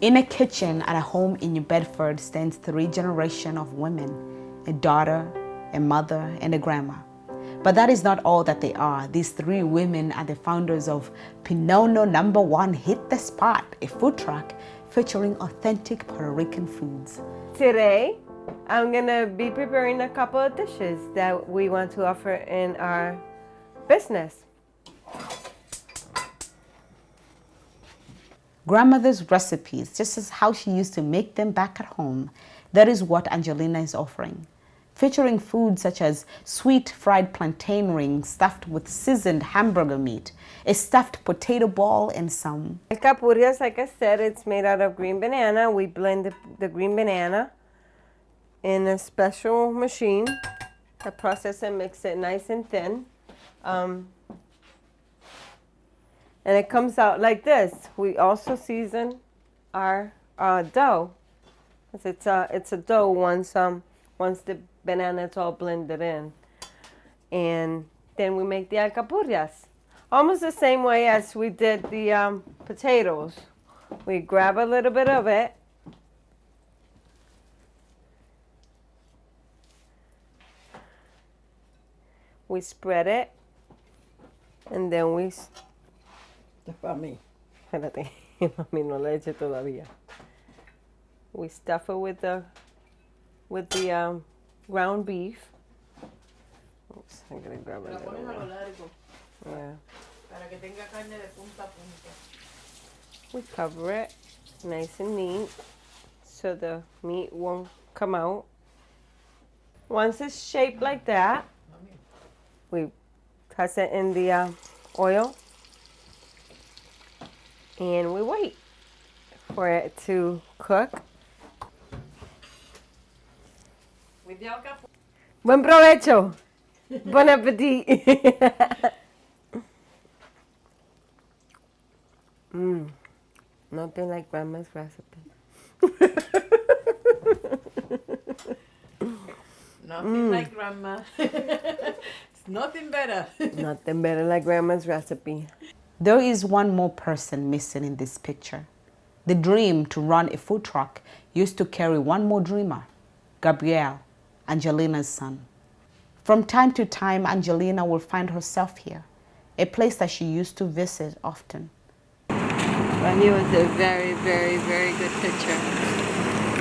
In a kitchen at a home in New Bedford stands 3 generations of women, a daughter, a mother, and a grandma. But that is not all that they are. These 3 women are the founders of Pinono #1 Hit the Spot, a food truck featuring authentic Puerto Rican foods. Today, I'm gonna be preparing a couple of dishes that we want to offer in our business. Grandmother's recipes, just as how she used to make them back at home, that is what Angelina is offering. Featuring foods such as sweet fried plantain rings stuffed with seasoned hamburger meat, a stuffed potato ball, and some. Alcapurrias, like I said, it's made out of green banana. We blend the green banana in a special machine to process and mix it nice and thin. And it comes out like this. We also season our dough. It's a dough once the banana is all blended in. And then we make the alcapurrias. Almost the same way as we did the potatoes. We grab a little bit of it. We spread it. And then we... Para mí. Espérate, mami no le eche todavía. We stuff it with the ground beef. Oops, I'm gonna grab it. Yeah. Para que tenga carne de punta a punta. We cover it nice and neat so the meat won't come out. Once it's shaped like that, we toss it in the oil and we wait for it to cook. Buen provecho. Bon appetit. Nothing like grandma's recipe. Nothing like grandma. It's nothing better. Nothing better like grandma's recipe. There is one more person missing in this picture. The dream to run a food truck used to carry one more dreamer, Gabriel, Angelina's son. From time to time, Angelina will find herself here, a place that she used to visit often. Well, he was a very, very, very good pitcher.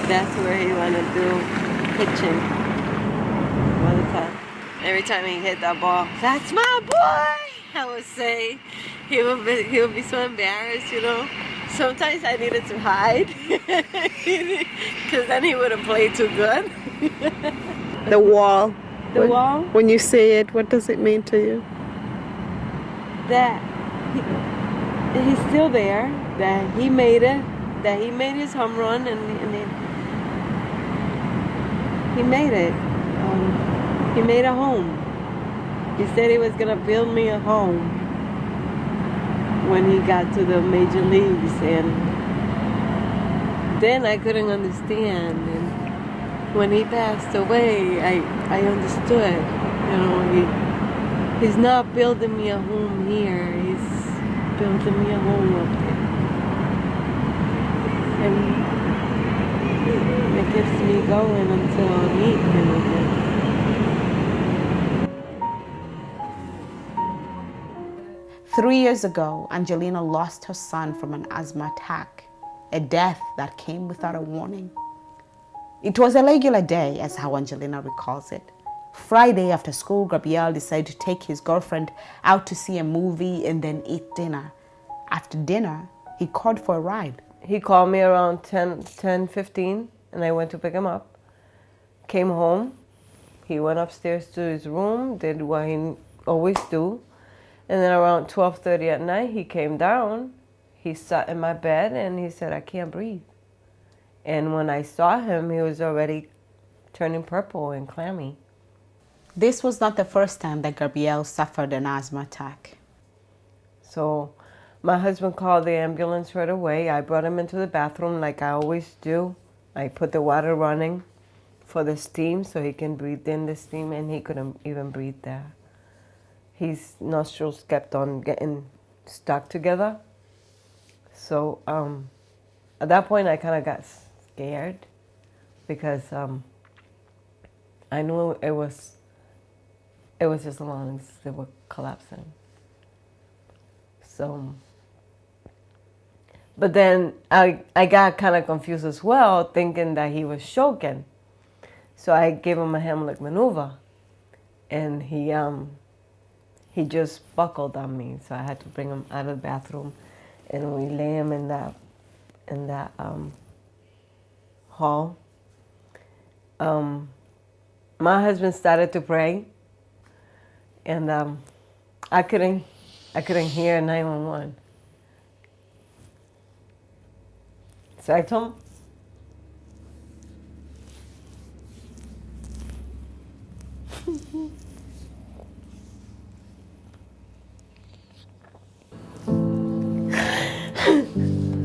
That's where he wanted to do pitching all the time. Every time he hit that ball, that's my boy, I would say. He would be so embarrassed, you know. Sometimes I needed to hide because then he would have played too good. The wall. The wall? When you say it, what does it mean to you? That he's still there, that he made it, that he made his home run, and he made it. He made a home. He said he was going to build me a home when he got to the major leagues, and then I couldn't understand. And when he passed away, I understood. You know, he's not building me a home here. He's building me a home up there. And it keeps me going until I meet him again. 3 years ago, Angelina lost her son from an asthma attack, a death that came without a warning. It was a regular day, as how Angelina recalls it. Friday after school, Gabriel decided to take his girlfriend out to see a movie and then eat dinner. After dinner, he called for a ride. He called me around 10:15, and I went to pick him up. Came home. He went upstairs to his room, did what he always do. And then around 12:30 at night, he came down. He sat in my bed, and he said, I can't breathe. And when I saw him, he was already turning purple and clammy. This was not the first time that Gabriel suffered an asthma attack. So my husband called the ambulance right away. I brought him into the bathroom like I always do. I put the water running for the steam so he can breathe in the steam, and he couldn't even breathe there. His nostrils kept on getting stuck together. So at that point I kind of got scared because I knew it was just lungs that were collapsing. So, but then I got kind of confused as well, thinking that he was choking. So I gave him a Heimlich maneuver, and he just buckled on me. So I had to bring him out of the bathroom, and we lay him in that hall. My husband started to pray, and I couldn't hear 911. So I told him,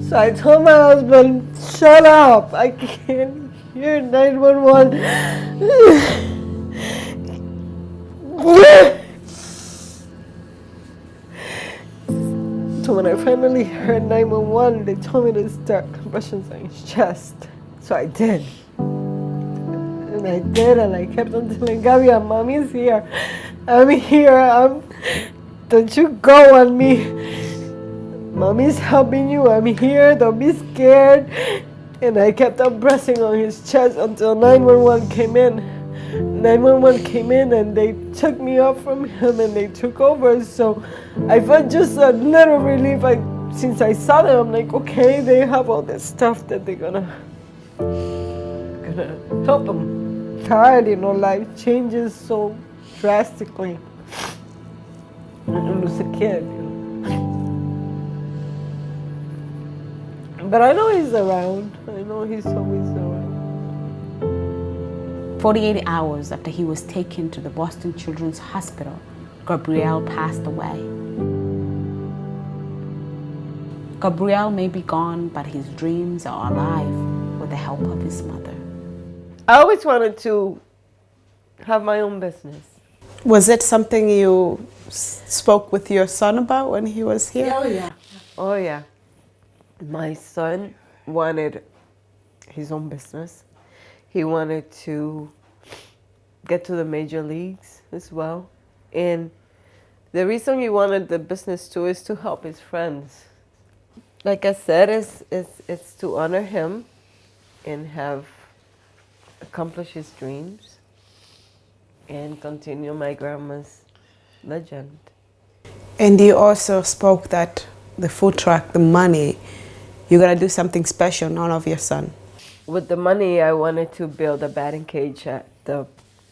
so I told my husband, shut up, I can't hear 911. So when I finally heard 911, they told me to start compressions on his chest. So I did. And I did, and I kept on telling Gabby, Mommy's here. I'm here. Don't you go on me. Mommy's helping you. I'm here. Don't be scared. And I kept on pressing on his chest until 911 came in. 911 came in and they took me off from him and they took over. So I felt just a little relief. Since I saw them, I'm like, okay, they have all this stuff that they're gonna help them. It's hard, life changes so drastically when you lose a kid. But I know he's around. I know he's always around. 48 hours after he was taken to the Boston Children's Hospital, Gabriel passed away. Gabriel may be gone, but his dreams are alive with the help of his mother. I always wanted to have my own business. Was it something you spoke with your son about when he was here? Oh, yeah. Oh, yeah. My son wanted his own business. He wanted to get to the major leagues as well. And the reason he wanted the business too is to help his friends. Like I said, it's to honor him and have accomplished his dreams and continue my grandma's legend. And you also spoke that the food truck, the money, you're gonna do something special in honor of your son. With the money, I wanted to build a batting cage at the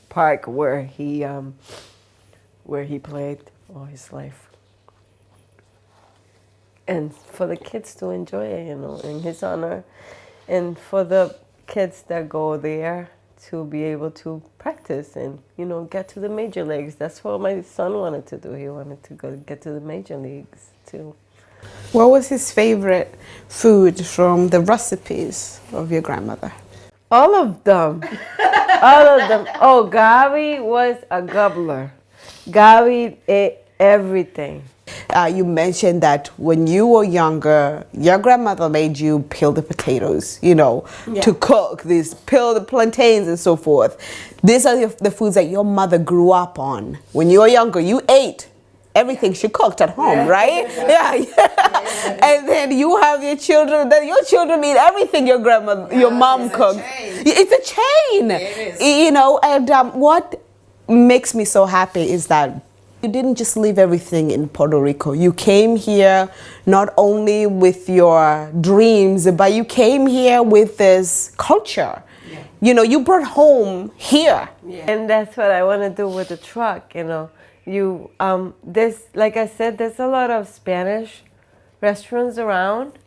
park where he played all his life, and for the kids to enjoy it, in his honor, and for the kids that go there to be able to practice and get to the major leagues. That's what my son wanted to do. He wanted to get to the major leagues too. What was his favorite food from the recipes of your grandmother? All of them. All of them. Oh, Gabi was a gobbler. Gabi ate everything. You mentioned that when you were younger, your grandmother made you peel the potatoes, to cook, peel the plantains and so forth. These are the foods that your mother grew up on. When you were younger, you ate everything she cooked at home, right? Yeah. And then you have your children, then your children eat everything your mom cooked. It's a chain. It is. And what makes me so happy is that you didn't just leave everything in Puerto Rico. You came here not only with your dreams, but you came here with this culture. Yeah. You brought home here. Yeah. And that's what I want to do with the truck, there's, like I said, there's a lot of Spanish restaurants around,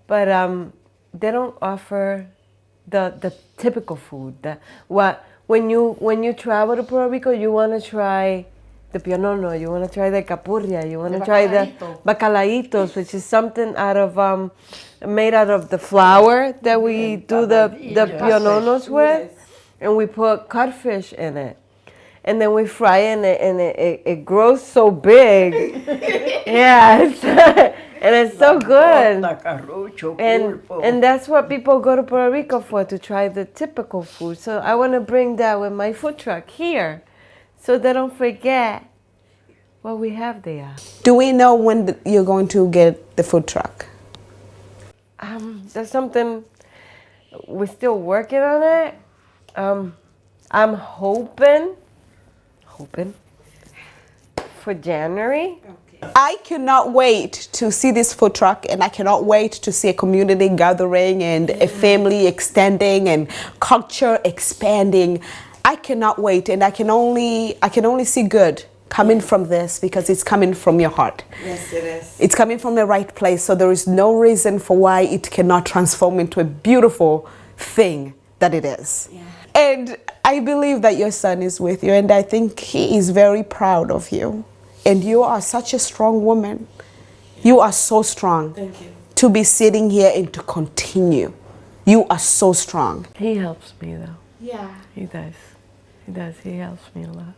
but they don't offer the typical food. When you travel to Puerto Rico, you want to try the pionono, you want to try the capurria, you want to try the bacalaitos, which is something made out of the flour that we do the piononos with, and we put codfish in it. And then we fry it and it grows so big. Yeah, And it's so good. Carrucho, And pulpo. and that's what people go to Puerto Rico for, to try the typical food. So I want to bring that with my food truck here, so they don't forget what we have there. Do we know when you're going to get the food truck? That's something we're still working on it. I'm hoping for January. I cannot wait to see this food truck, and I cannot wait to see a community gathering and a family extending and culture expanding. I cannot wait, and I can only see good coming from this, because it's coming from your heart. Yes, it is. It's coming from the right place, so there is no reason for why it cannot transform into a beautiful thing that it is. Yeah. And I believe that your son is with you, and I think he is very proud of you. And you are such a strong woman. You are so strong. Thank you. To be sitting here and to continue. You are so strong. He helps me though. Yeah. He does. He does. He helps me a lot.